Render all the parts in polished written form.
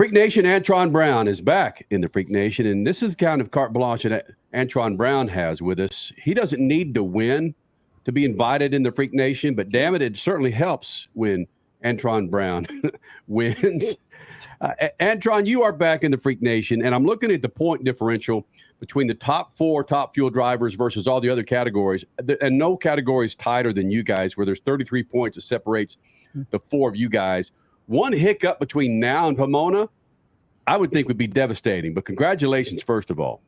Freak Nation, Antron Brown is back in the Freak Nation, and this is the kind of carte blanche that Antron Brown has with us. He doesn't need to win to be invited in the Freak Nation, but damn it, it certainly helps when Antron Brown wins. Antron, you are back in the Freak Nation, and I'm looking at the point differential between the top 4 top fuel drivers versus all the other categories, and no category is tighter than you guys, where there's 33 points that separates the 4 of you guys. One hiccup between now and Pomona, I would think would be devastating. But congratulations, first of all.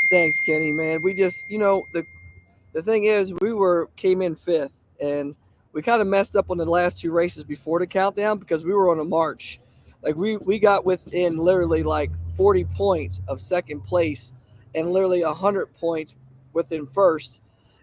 Thanks, Kenny, man. We just, the thing is, came in 5th, and we kind of messed up on the last 2 races before the countdown because we were on a march. Like we got within literally like 40 points of 2nd place and literally 100 points within 1st.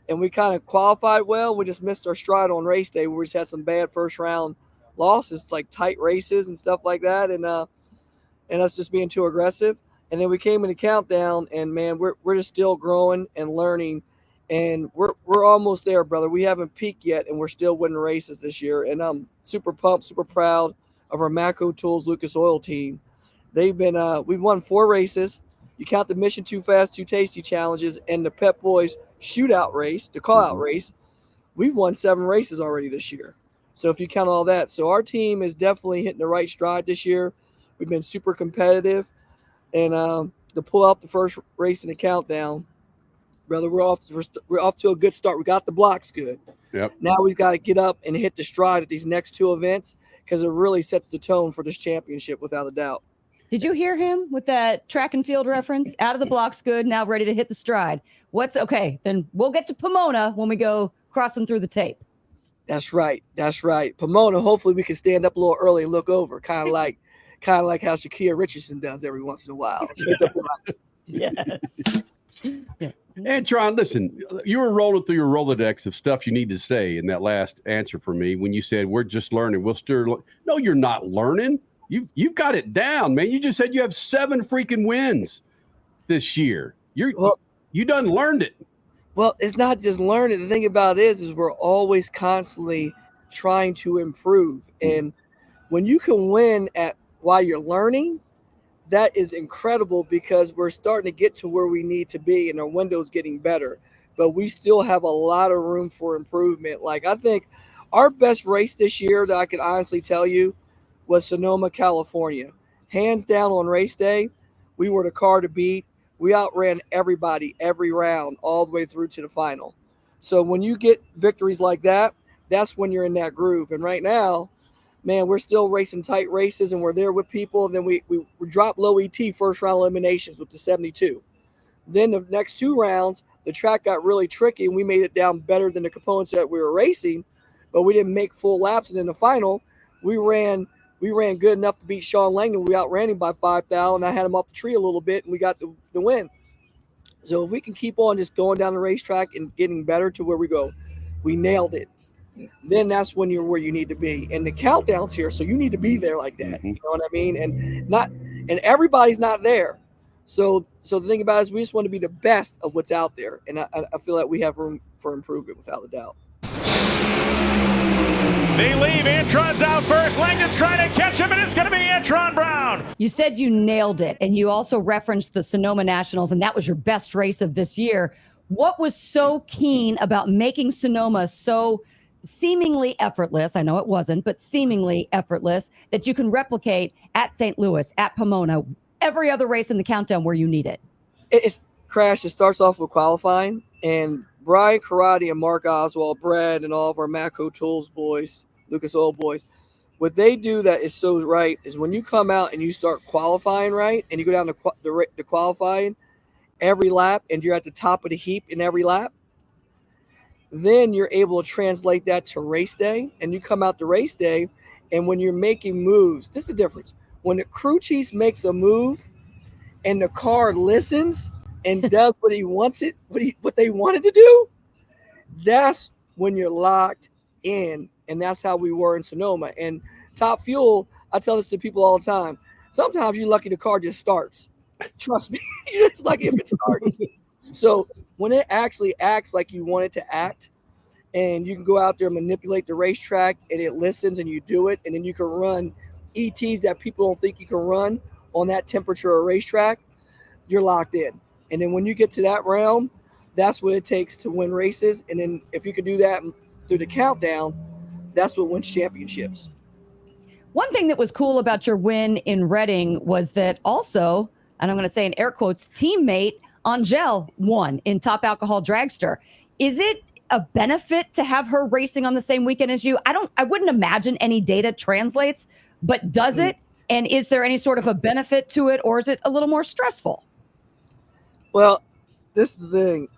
And we kind of qualified well. We just missed our stride on race day. We just had some bad first round losses, like tight races and stuff like that, and us just being too aggressive. And then we came in the countdown, and man, we're just still growing and learning, and we're almost there, brother. We haven't peaked yet, and we're still winning races this year. And I'm super pumped, super proud of our Mako Tools Lucas Oil team. We've won 4 races. You count the Mission Too Fast, Too Tasty challenges and the Pep Boys shootout race, the call-out race. We've won 7 races already this year. So if you count all that, so our team is definitely hitting the right stride this year. We've been super competitive, and to pull out the first race in the countdown, brother, we're off to a good start. We got the blocks good. Yep. Now we've got to get up and hit the stride at these next 2 events because it really sets the tone for this championship without a doubt. Did you hear him with that track and field reference? Out of the blocks good, now ready to hit the stride. Okay, then we'll get to Pomona when we go crossing through the tape. That's right. Pomona, hopefully we can stand up a little early and look over, kind of like how Shakia Richardson does every once in a while. Yes. Antron, listen, you were rolling through your Rolodex of stuff you need to say in that last answer for me when you said we're just learning. No, you're not learning. You've got it down, man. You just said you have 7 freaking wins this year. You done learned it. Well, it's not just learning. The thing about it is we're always constantly trying to improve. And when you can win while you're learning, that is incredible because we're starting to get to where we need to be and our window's getting better. But we still have a lot of room for improvement. Like, I think our best race this year that I can honestly tell you was Sonoma, California. Hands down on race day, we were the car to beat. We outran everybody every round all the way through to the final. So when you get victories like that, that's when you're in that groove. And right now, man, we're still racing tight races and we're there with people. And then we dropped low ET first round eliminations with the 72. Then the next 2 rounds, the track got really tricky and we made it down better than the components that we were racing, but we didn't make full laps. And in the final, we ran good enough to beat Shawn Langdon. We outran him by 5,000. I had him off the tree a little bit, and we got the win. So if we can keep on just going down the racetrack and getting better to where we go, we nailed it. Then that's when you're where you need to be. And the countdown's here, so you need to be there like that. You know what I mean? And everybody's not there. So the thing about it is we just want to be the best of what's out there. And I feel like we have room for improvement without a doubt. They leave. Antron's out first. Langdon's trying to catch him, and it's going to be Antron Brown. You said you nailed it, and you also referenced the Sonoma Nationals, and that was your best race of this year. What was so keen about making Sonoma so seemingly effortless? I know it wasn't, but seemingly effortless that you can replicate at St. Louis, at Pomona, every other race in the countdown where you need it? It's Crash. It starts off with qualifying, and Brian Karate and Mark Oswald, Brad, and all of our Mako Tools boys, Lucas Oil boys, what they do that is so right is when you come out and you start qualifying right and you go down the qualifying every lap and you're at the top of the heap in every lap, then you're able to translate that to race day. And you come out to race day, and when you're making moves, this is the difference. When the crew chief makes a move and the car listens and does what he wants it, what they wanted to do, that's when you're locked in. And that's how we were in Sonoma. And Top Fuel, I tell this to people all the time. Sometimes you're lucky the car just starts. Trust me, it's lucky if it starts. So when it actually acts like you want it to act, and you can go out there and manipulate the racetrack, and it listens, and you do it, and then you can run ETs that people don't think you can run on that temperature or racetrack, you're locked in. And then when you get to that realm, that's what it takes to win races. And then if you could do that through the countdown, that's what wins championships. One thing that was cool about your win in Reading was that also, and I'm going to say in air quotes, teammate Angelle won in Top Alcohol Dragster. Is it a benefit to have her racing on the same weekend as you? I wouldn't imagine any data translates, but does it? And is there any sort of a benefit to it, or is it a little more stressful? Well, this is the thing.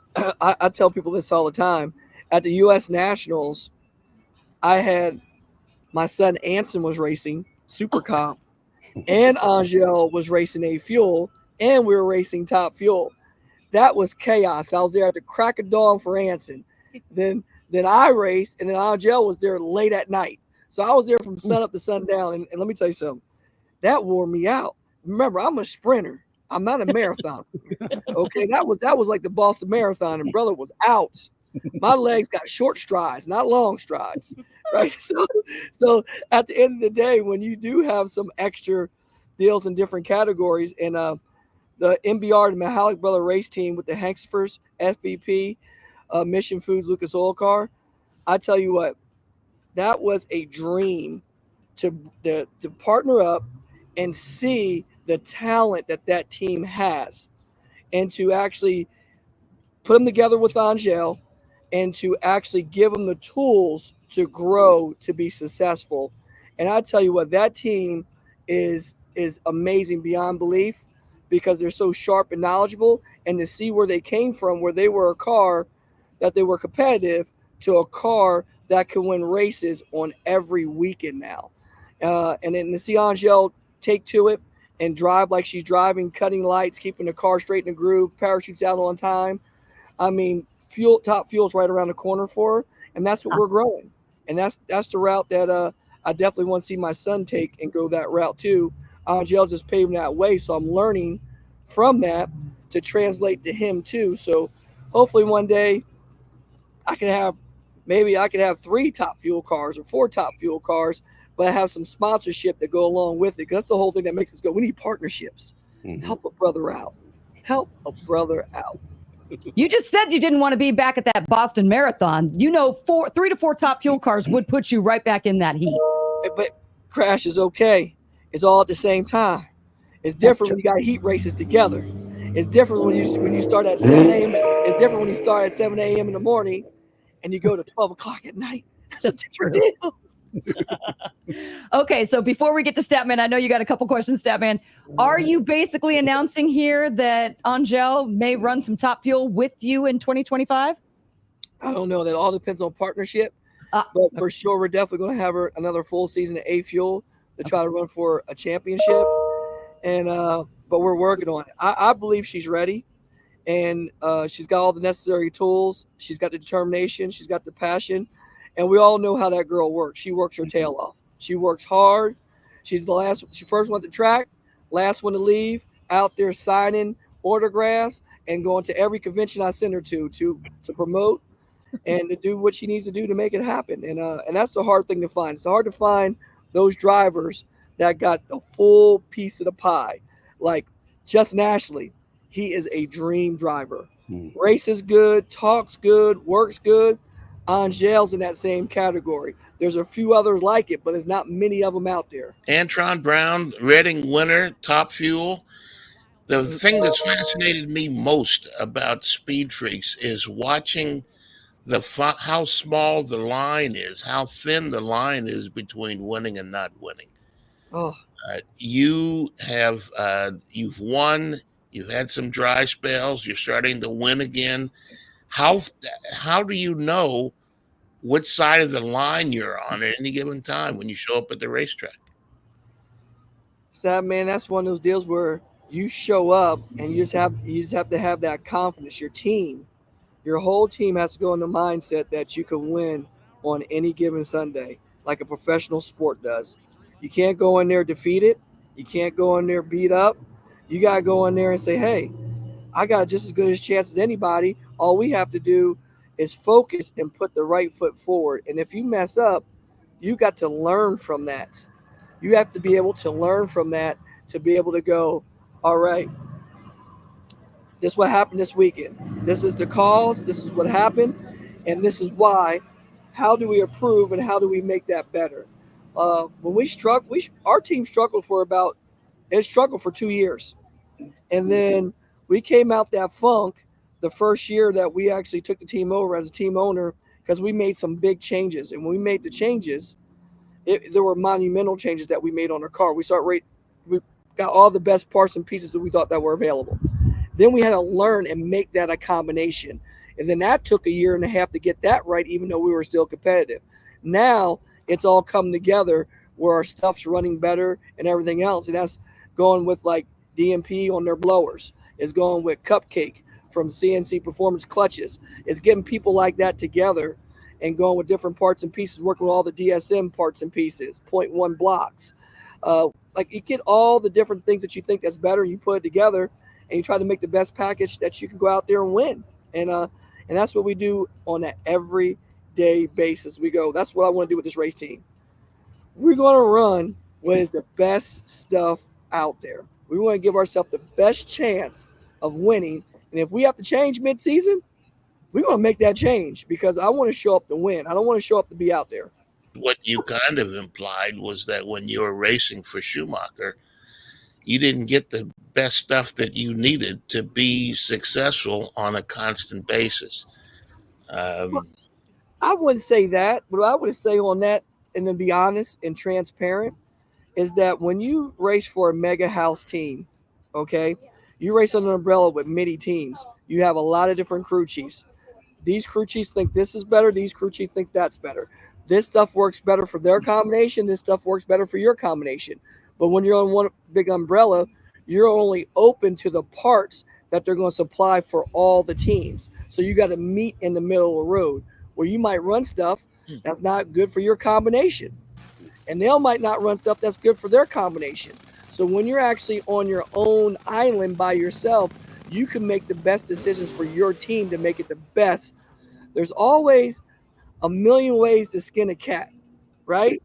I tell people this all the time. At the U.S. Nationals, I had my son Anson was racing Super Comp, and Angelle was racing A Fuel, and we were racing Top Fuel. That was chaos. I was there at the crack of dawn for Anson. Then I raced, and then Angelle was there late at night. So I was there from sun up to sundown. And let me tell you something. That wore me out. Remember, I'm a sprinter. I'm not a marathoner. Okay, that was like the Boston Marathon, and brother was out. My legs got short strides, not long strides. Right. So at the end of the day, when you do have some extra deals in different categories, and the MBR, the Mahalik Brother race team with the Hanksfors, FVP, Mission Foods, Lucas Oil Car, I tell you what, that was a dream to partner up and see the talent that team has, and to actually put them together with Angelle, and to actually give them the tools to grow, to be successful. And I tell you what, that team is amazing beyond belief, because they're so sharp and knowledgeable, and to see where they came from, where they were a car that they were competitive, to a car that can win races on every weekend now. And then to see Angelle take to it and drive like she's driving, cutting lights, keeping the car straight in the groove, parachutes out on time. I mean, Top Fuel's right around the corner for her, and that's what we're growing. And that's the route that I definitely want to see my son take and go that route too. Angelle's just paving that way, so I'm learning from that to translate to him too. So hopefully one day I could have 3 Top Fuel cars or 4 Top Fuel cars, but I have some sponsorship that go along with it. Because that's the whole thing that makes us go. We need partnerships. Mm-hmm. Help a brother out. Help a brother out. You just said you didn't want to be back at that Boston Marathon. 3 to 4 Top Fuel cars would put you right back in that heat. But crash is okay. It's all at the same time. It's different when you got heat races together. It's different when you start at 7 a.m. It's different when you start at 7 a.m. in the morning and you go to 12 o'clock at night. That's a different deal. Okay, so before we get to Statman, I know you got a couple questions, Statman. Are you basically announcing here that Angelle may run some Top Fuel with you in 2025? I don't know. That all depends on partnership. But for sure, we're definitely going to have her another full season at A Fuel to try to run for a championship. And but we're working on it. I believe she's ready, and she's got all the necessary tools. She's got the determination. She's got the passion. And we all know how that girl works. She works her tail off. She works hard. She's she first went to track, last one to leave, out there signing autographs and going to every convention I send her to promote and to do what she needs to do to make it happen. And that's the hard thing to find. It's hard to find those drivers that got the full piece of the pie. Like Justin Ashley, he is a dream driver. Races good, talks good, works good. Angelle's in that same category. There's a few others like it, but there's not many of them out there. Antron Brown, Reading winner, Top Fuel. The thing that's fascinated me most about SpeedFreaks is watching how small the line is, how thin the line is between winning and not winning. Oh, you've won. You've had some dry spells. You're starting to win again. How do you know which side of the line you're on at any given time when you show up at the racetrack? Man, that's one of those deals where you show up and you just have to have that confidence. Your whole team has to go in the mindset that you can win on any given Sunday, like a professional sport does. You can't go in there defeated. You can't go in there beat up. You got to go in there and say, hey, I got just as good a chance as anybody. All we have to do is focus and put the right foot forward. And if you mess up, you got to learn from that. You have to be able to learn from that to be able to go, all right, this is what happened this weekend. This is the cause. This is what happened. And this is why. How do we improve and how do we make that better? When we struck, our team struggled for 2 years. And then we came out that funk the first year that we actually took the team over as a team owner, because we made some big changes. And when we made the changes, there were monumental changes that we made on our car. We got all the best parts and pieces that we thought that were available. Then we had to learn and make that a combination. And then that took a year and a half to get that right, even though we were still competitive. Now it's all come together where our stuff's running better and everything else. And that's going with like DMP on their blowers. It's going with Cupcake from CNC Performance Clutches. It's getting people like that together and going with different parts and pieces, working with all the DSM parts and pieces, 0.1 blocks. Like you get all the different things that you think that's better, you put it together, and you try to make the best package that you can go out there and win. And that's what we do on an everyday basis. We go, that's what I want to do with this race team. We're going to run what is the best stuff out there. We want to give ourselves the best chance of winning. And if we have to change mid-season, we're going to make that change, because I want to show up to win. I don't want to show up to be out there. What you kind of implied was that when you were racing for Schumacher, you didn't get the best stuff that you needed to be successful on a constant basis. I wouldn't say that. What I would say on that, and to be honest and transparent, is that when you race for a mega house team, okay, you race under an umbrella with many teams. You have a lot of different crew chiefs. These crew chiefs think this is better. These crew chiefs think that's better. This stuff works better for their combination. This stuff works better for your combination. But when you're on one big umbrella, you're only open to the parts that they're going to supply for all the teams. So you got to meet in the middle of the road, where you might run stuff that's not good for your combination, and they might not run stuff that's good for their combination. So when you're actually on your own island by yourself, you can make the best decisions for your team to make it the best. There's always a million ways to skin a cat, right?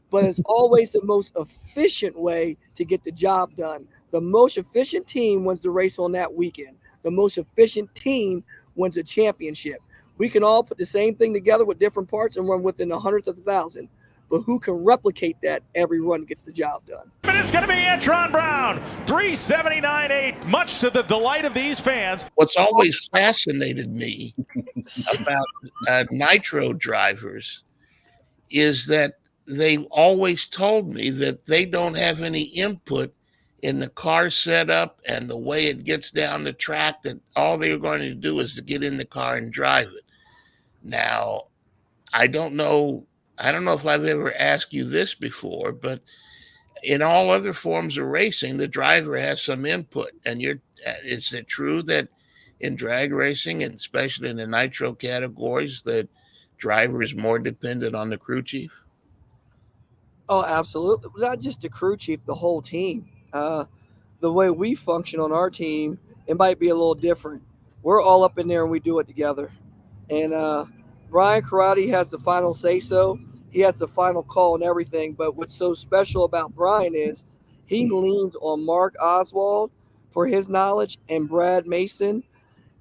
But it's always the most efficient way to get the job done. The most efficient team wins the race on that weekend. The most efficient team wins a championship. We can all put the same thing together with different parts and run within the hundredth of a thousand. But who can replicate that? Every run gets the job done. And it's going to be Antron Brown, 379.8, much to the delight of these fans. What's always fascinated me about nitro drivers is that they always told me that they don't have any input in the car setup and the way it gets down the track, that all they're going to do is to get in the car and drive it. Now, I don't know if I've ever asked you this before, but in all other forms of racing, the driver has some input. And is it true that in drag racing, and especially in the nitro categories, the driver is more dependent on the crew chief? Oh, absolutely. Not just the crew chief, the whole team. The way we function on our team, it might be a little different. We're all up in there and we do it together. And Brian Karate has the final say-so. He has the final call and everything. But what's so special about Brian is he leans on Mark Oswald for his knowledge and Brad Mason.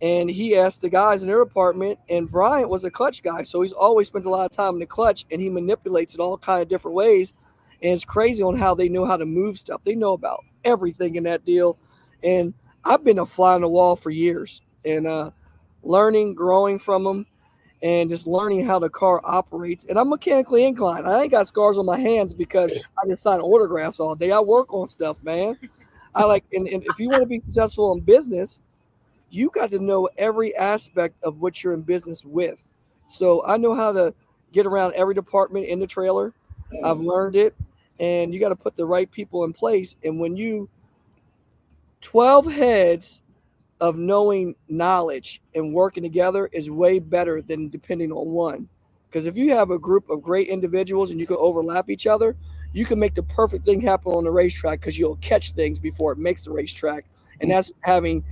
And he asked the guys in their department, and Brian was a clutch guy. So he's always spends a lot of time in the clutch, and he manipulates it all kind of different ways. And it's crazy on how they know how to move stuff. They know about everything in that deal. And I've been a fly on the wall for years, and learning, growing from them, and just learning how the car operates. And I'm mechanically inclined. I ain't got scars on my hands because I just sign autographs all day. I work on stuff, man. And if you want to be successful in business, you got to know every aspect of what you're in business with. So I know how to get around every department in the trailer. I've learned it, and you got to put the right people in place. And when 12 heads of knowing knowledge and working together is way better than depending on one. Because if you have a group of great individuals and you can overlap each other, you can make the perfect thing happen on the racetrack, because you'll catch things before it makes the racetrack. And that's having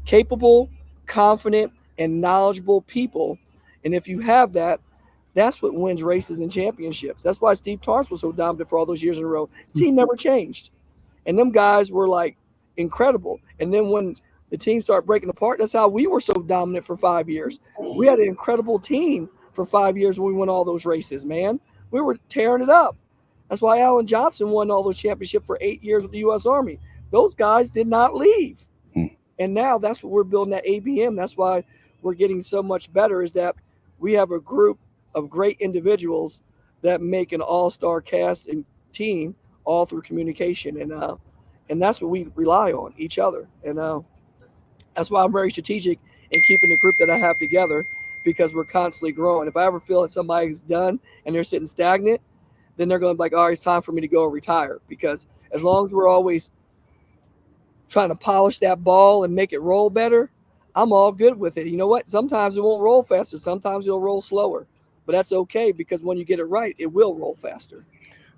capable, confident, and knowledgeable people. And if you have that, That's what wins races and championships. That's why Steve Torrance was so dominant for all those years in a row. His team never changed. And them guys were like incredible. And then when the team started breaking apart, that's how we were so dominant for 5 years. We had an incredible team for 5 years when we won all those races, man. We were tearing it up. That's why Alan Johnson won all those championships for 8 years with the U.S. Army. Those guys did not leave. And now that's what we're building at ABM. That's why we're getting so much better, is that we have a group of great individuals that make an all-star cast and team all through communication. And that's what we rely on, each other. And that's why I'm very strategic in keeping the group that I have together, because we're constantly growing. If I ever feel that somebody's done and they're sitting stagnant, then they're going to be like, all right, it's time for me to go and retire. Because as long as we're always trying to polish that ball and make it roll better, I'm all good with it. You know what? Sometimes it won't roll faster. Sometimes it'll roll slower. But that's okay, because when you get it right, it will roll faster.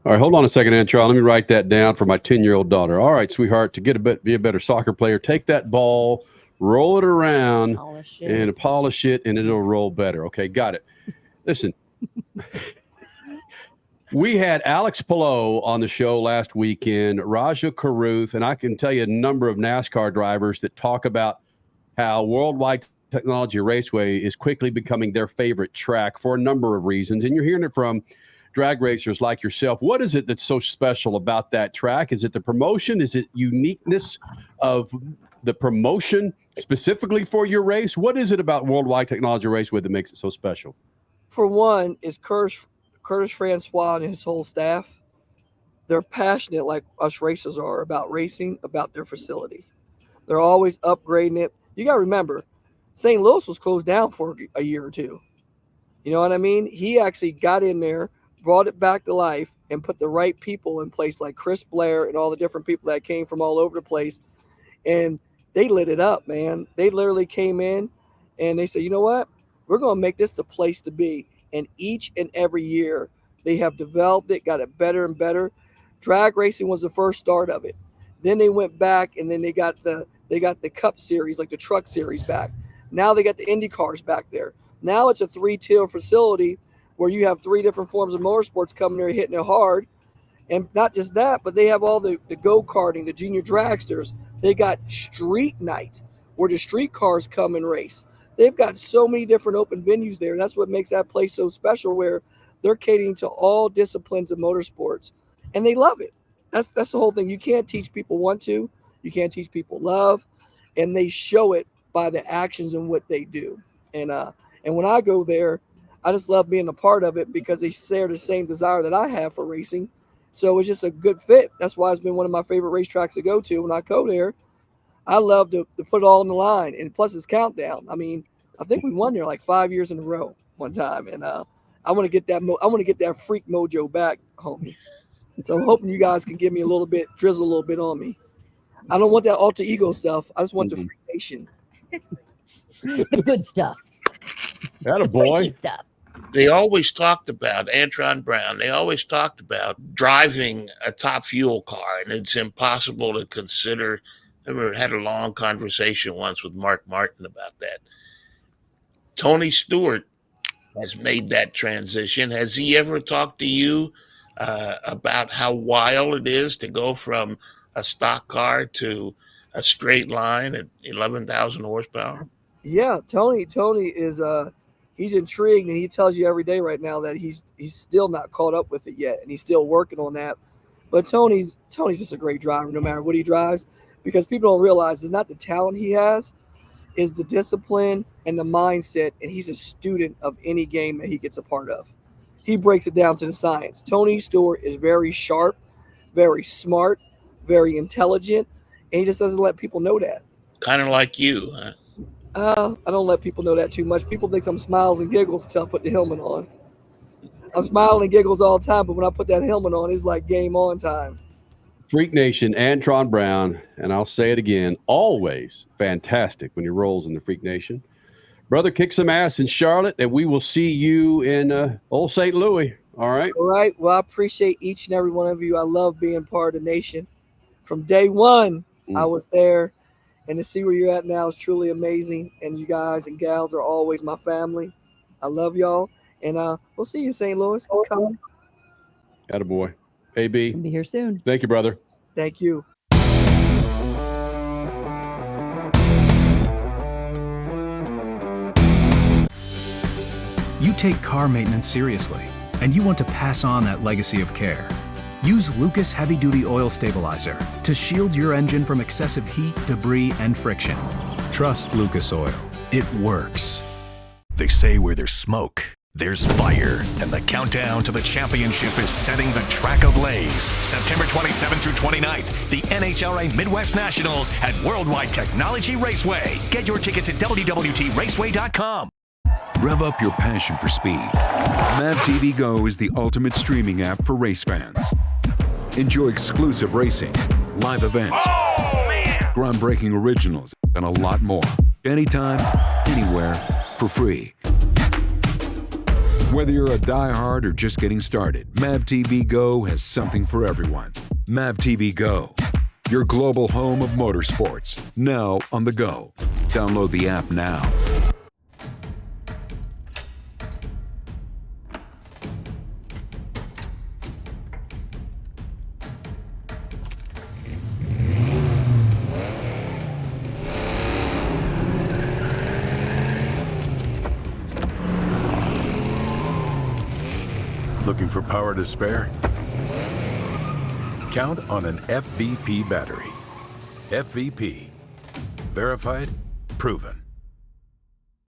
All right, hold on a second, Antron. Let me write that down for my 10-year-old daughter. All right, sweetheart, to be a better soccer player, take that ball, roll it around, and polish it, and it'll roll better. Okay, got it. Listen, we had Alex Palou on the show last weekend, Raja Karuth, and I can tell you a number of NASCAR drivers that talk about how Worldwide Technology Raceway is quickly becoming their favorite track for a number of reasons. And you're hearing it from drag racers like yourself. What is it that's so special about that track? Is it the promotion? Is it uniqueness of the promotion specifically for your race? What is it about Worldwide Technology Raceway that makes it so special? For one, is Curtis Francois and his whole staff. They're passionate, like us racers are, about racing, about their facility. They're always upgrading it. You got to remember, St. Louis was closed down for a year or two. You know what I mean? He actually got in there, brought it back to life, and put the right people in place, like Chris Blair and all the different people that came from all over the place. And they lit it up, man. They literally came in and they said, you know what? We're going to make this the place to be. And each and every year they have developed it, got it better and better. Drag racing was the first start of it. Then they went back and then they got the Cup Series, like the Truck Series, back. Now they got the Indy cars back there. Now it's a 3-tier facility where you have 3 different forms of motorsports coming there hitting it hard. And not just that, but they have all the go-karting, the junior dragsters. They got street night where the street cars come and race. They've got so many different open venues there. That's what makes that place so special, where they're catering to all disciplines of motorsports, and they love it. That's the whole thing. You can't teach people want to. You can't teach people love, and they show it by the actions and what they do. And when I go there, I just love being a part of it because they share the same desire that I have for racing. So it's just a good fit. That's why it's been one of my favorite racetracks to go to. When I go there, I love to put it all on the line, and plus it's countdown. I mean, I think we won there like 5 years in a row one time, and I want to get that. I want to get that freak mojo back, homie. So I'm hoping you guys can give me drizzle a little bit on me. I don't want that alter ego stuff. I just want the FreakNation. The good stuff. Attaboy. Freaky stuff. They always talked about Antron Brown. They always talked about driving a top fuel car, and it's impossible to consider. I had a long conversation once with Mark Martin about that. Tony Stewart has made that transition. Has he ever talked to you about how wild it is to go from a stock car to a straight line at 11,000 horsepower? Yeah, Tony is he's intrigued, and he tells you every day right now that he's still not caught up with it yet, and he's still working on that. But Tony's just a great driver, no matter what he drives, because people don't realize it's not the talent he has, is the discipline and the mindset, and he's a student of any game that he gets a part of. He breaks it down to the science. Tony Stewart is very sharp, very smart, very intelligent, and he just doesn't let people know that. Kind of like you, huh? I don't let people know that too much. People think I'm smiles and giggles until I put the helmet on. I'm smiling and giggles all the time, but when I put that helmet on, it's like game on time. FreakNation, Antron Brown, and I'll say it again, always fantastic when he rolls in the FreakNation. Brother, kick some ass in Charlotte, and we will see you in old St. Louis. All right? All right. Well, I appreciate each and every one of you. I love being part of the nation. From day one, I was there, and to see where you're at now is truly amazing, and you guys and gals are always my family. I love y'all, And we'll see you, St. Louis. It's coming. Attaboy. AB, I'll be here soon. thank you, brother. Thank you. You take car maintenance seriously, and you want to pass on that legacy of care. Use Lucas Heavy Duty Oil Stabilizer to shield your engine from excessive heat, debris, and friction. Trust Lucas Oil. It works. They say where there's smoke, there's fire, and the countdown to the championship is setting the track ablaze. September 27th through 29th, the NHRA Midwest Nationals at Worldwide Technology Raceway. Get your tickets at WWTRaceway.com. Rev up your passion for speed. Mav TV Go is the ultimate streaming app for race fans. Enjoy exclusive racing, live events, groundbreaking originals, and a lot more. Anytime, anywhere, for free. Whether you're a diehard or just getting started, Mav TV Go has something for everyone. Mav TV Go, your global home of motorsports, now on the go. Download the app now. Looking for power to spare? Count on an FVP battery. FVP. Verified, proven.